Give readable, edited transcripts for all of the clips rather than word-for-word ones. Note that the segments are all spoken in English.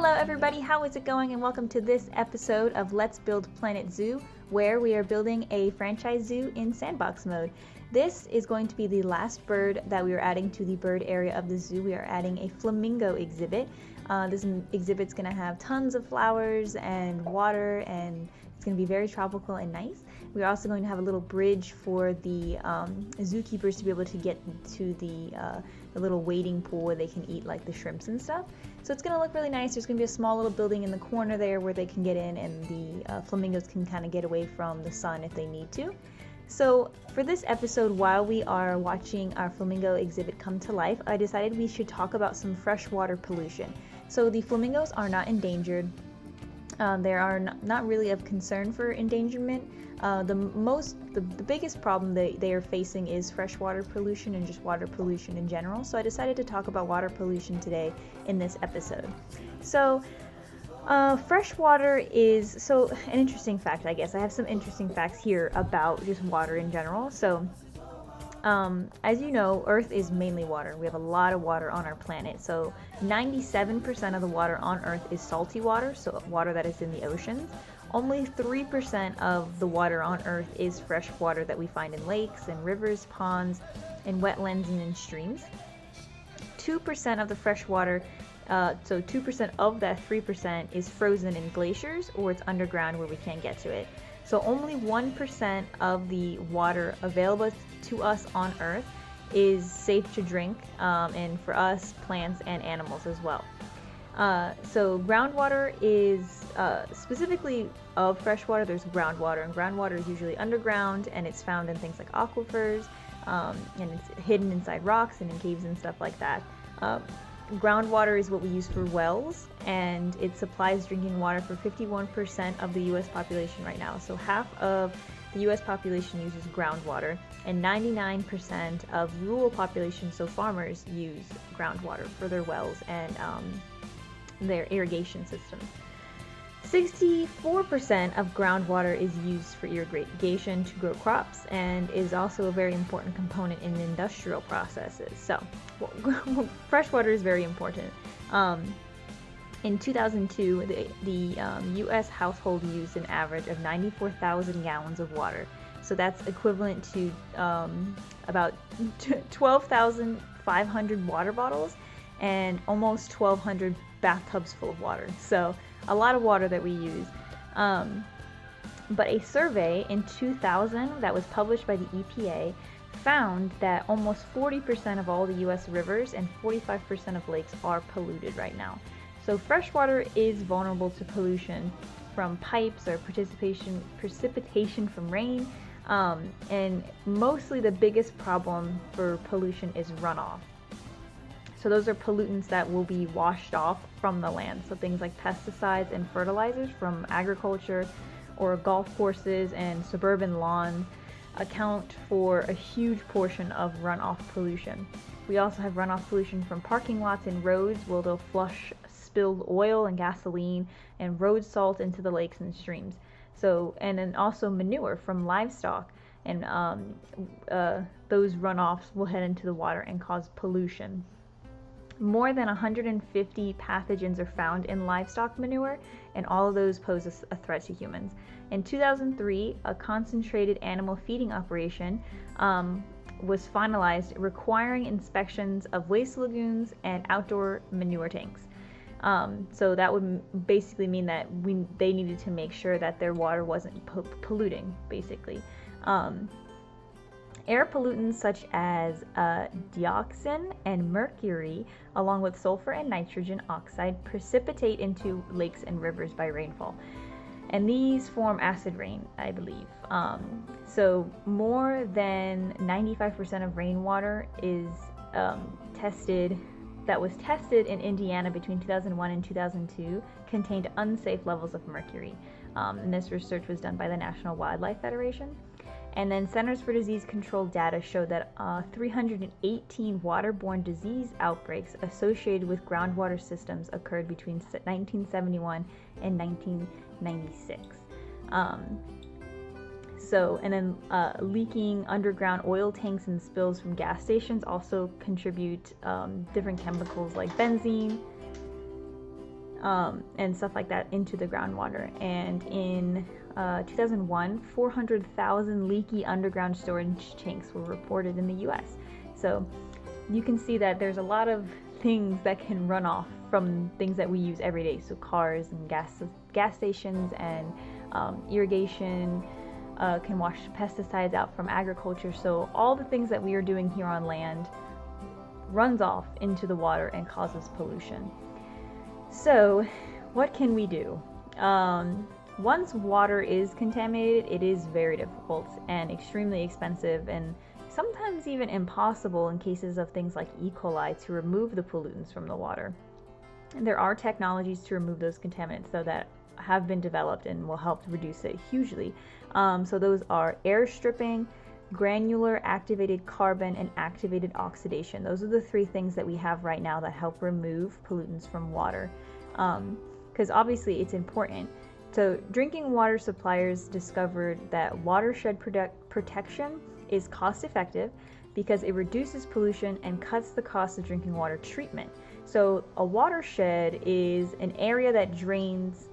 Hello everybody, how is it going? And welcome to this episode of Let's Build Planet Zoo, where we are building a franchise zoo in Sandbox mode. This is going to be the last bird that we are adding to the bird area of the zoo. We are adding a flamingo exhibit. This exhibit's going to have tons of flowers and water, and it's going to be very tropical and nice. We're also going to have a little bridge for the zookeepers to be able to get to the little wading pool where they can eat like the shrimps and stuff. So it's going to look really nice. There's going to be a small little building in the corner there where they can get in, and the flamingos can kind of get away from the sun if they need to. So for this episode, while we are watching our flamingo exhibit come to life, I decided we should talk about some freshwater pollution. So the flamingos are not endangered. They are not really of concern for endangerment. The biggest problem they are facing is freshwater pollution and just water pollution in general. So I decided to talk about water pollution today in this episode. So freshwater is, an interesting fact, I guess. I have some interesting facts here about just water in general. So as you know, Earth is mainly water. We have a lot of water on our planet. So 97% of the water on Earth is salty water, so water that is in the oceans. Only 3% of the water on Earth is fresh water that we find in lakes and rivers, ponds, and wetlands and in streams. 2% of the fresh water, so 2% of that 3% is frozen in glaciers, or it's underground where we can't get to it. So only 1% of the water available to us on Earth is safe to drink, and for us, plants and animals as well. So groundwater is, specifically of freshwater, there's groundwater, and groundwater is usually underground, and it's found in things like aquifers, and it's hidden inside rocks and in caves and stuff like that. Groundwater is what we use for wells, and it supplies drinking water for 51% of the U.S. population right now. So half of the U.S. population uses groundwater, and 99% of rural population, so farmers, use groundwater for their wells and their irrigation systems. 64% of groundwater is used for irrigation to grow crops, and is also a very important component in industrial processes. So, fresh water is very important. In 2002, the U.S. household used an average of 94,000 gallons of water. So that's equivalent to about 12,500 water bottles and almost 1,200 bathtubs full of water. So a lot of water that we use. But a survey in 2000 that was published by the EPA found that almost 40% of all the U.S. rivers and 45% of lakes are polluted right now. So freshwater is vulnerable to pollution from pipes or precipitation from rain, and mostly the biggest problem for pollution is runoff. So those are pollutants that will be washed off from the land. So things like pesticides and fertilizers from agriculture or golf courses and suburban lawns account for a huge portion of runoff pollution. We also have runoff pollution from parking lots and roads where they'll flush spilled oil and gasoline and road salt into the lakes and streams. So, and then also manure from livestock, and those runoffs will head into the water and cause pollution. More than 150 pathogens are found in livestock manure, and all of those pose a threat to humans. In 2003, a concentrated animal feeding operation was finalized requiring inspections of waste lagoons and outdoor manure tanks. So that would basically mean that they needed to make sure that their water wasn't polluting, basically. Air pollutants such as dioxin and mercury, along with sulfur and nitrogen oxide, precipitate into lakes and rivers by rainfall. And these form acid rain, I believe. So more than 95% of rainwater is that was tested in Indiana between 2001 and 2002 contained unsafe levels of mercury. And this research was done by the National Wildlife Federation. And then Centers for Disease Control data showed that 318 waterborne disease outbreaks associated with groundwater systems occurred between 1971 and 1996. Leaking underground oil tanks and spills from gas stations also contribute different chemicals like benzene, and stuff like that into the groundwater. And in 2001, 400,000 leaky underground storage tanks were reported in the US. So you can see that there's a lot of things that can run off from things that we use every day. So cars and gas stations and irrigation, can wash pesticides out from agriculture. So all the things that we are doing here on land runs off into the water and causes pollution. So what can we do? Once water is contaminated, it is very difficult and extremely expensive, and sometimes even impossible in cases of things like E. coli to remove the pollutants from the water. And there are technologies to remove those contaminants, though, that have been developed and will help reduce it hugely. So those are air stripping, granular activated carbon, and activated oxidation. Those are the three things that we have right now that help remove pollutants from water. Because obviously it's important. So drinking water suppliers discovered that watershed protection is cost effective because it reduces pollution and cuts the cost of drinking water treatment. So a watershed is an area that drains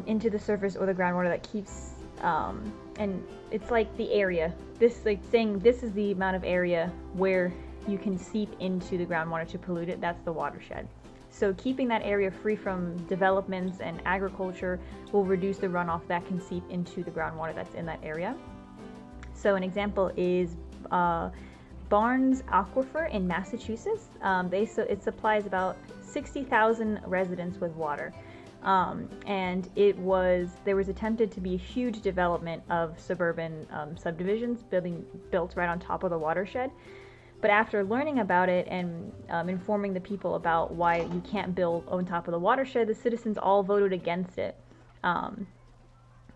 into the surface or the groundwater that keeps, and it's like the area, this, like saying this is the amount of area where you can seep into the groundwater to pollute it. That's the watershed. So keeping that area free from developments and agriculture will reduce the runoff that can seep into the groundwater that's in that area. So an example is Barnes Aquifer in Massachusetts. It supplies about 60,000 residents with water. And there was attempted to be a huge development of suburban subdivisions built right on top of the watershed. But after learning about it and informing the people about why you can't build on top of the watershed, the citizens all voted against it.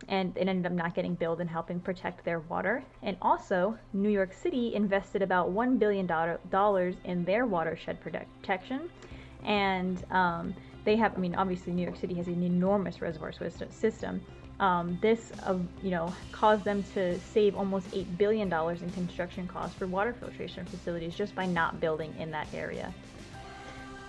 And it ended up not getting built and helping protect their water. And also, New York City invested about $1 billion in their watershed protection. And they have, obviously New York City has an enormous reservoir system. This caused them to save almost $8 billion in construction costs for water filtration facilities just by not building in that area.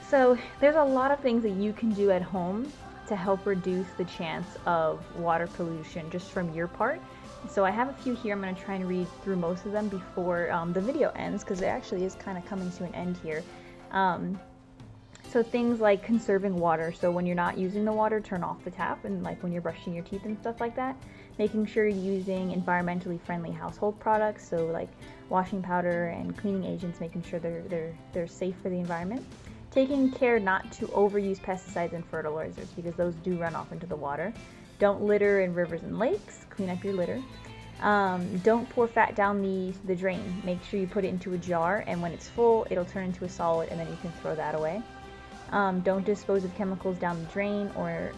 So there's a lot of things that you can do at home to help reduce the chance of water pollution just from your part. So I have a few here. I'm going to try and read through most of them before the video ends, because it actually is kind of coming to an end here. So things like conserving water. So when you're not using the water, turn off the tap, and like when you're brushing your teeth and stuff like that. Making sure you're using environmentally friendly household products, so like washing powder and cleaning agents, making sure they're safe for the environment. Taking care not to overuse pesticides and fertilizers, because those do run off into the water. Don't litter in rivers and lakes. Clean up your litter. Don't pour fat down the drain. Make sure you put it into a jar, and when it's full, it'll turn into a solid, and then you can throw that away. Don't dispose of chemicals down the drain or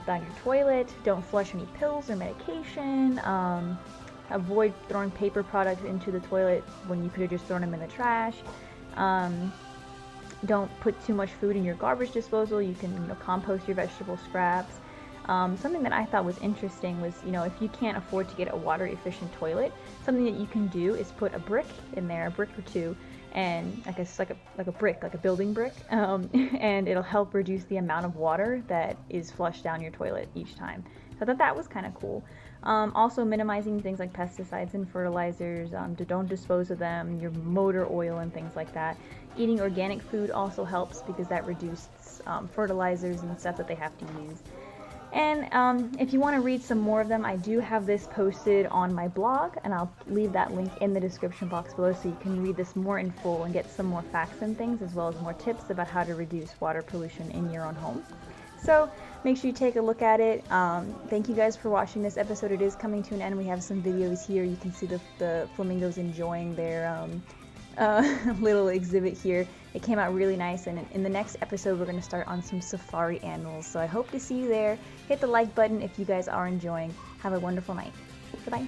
down your toilet. Don't flush any pills or medication. Avoid throwing paper products into the toilet when you could have just thrown them in the trash. Don't put too much food in your garbage disposal. You can compost your vegetable scraps. Something that I thought was interesting was, if you can't afford to get a water efficient toilet, something that you can do is put a brick in there, a brick or two, and I guess like a brick, like a building brick, and it'll help reduce the amount of water that is flushed down your toilet each time. So I thought that was kind of cool. Also minimizing things like pesticides and fertilizers, don't dispose of them, your motor oil and things like that. Eating organic food also helps because that reduces fertilizers and stuff that they have to use. And if you want to read some more of them, I do have this posted on my blog, and I'll leave that link in the description box below so you can read this more in full and get some more facts and things, as well as more tips about how to reduce water pollution in your own home. So make sure you take a look at it. Thank you guys for watching this episode. It is coming to an end. We have some videos here. You can see the flamingos enjoying their little exhibit here. It came out really nice, and in the next episode we're going to start on some safari animals. So I hope to see you there. Hit the like button if you guys are enjoying. Have a wonderful night. Goodbye.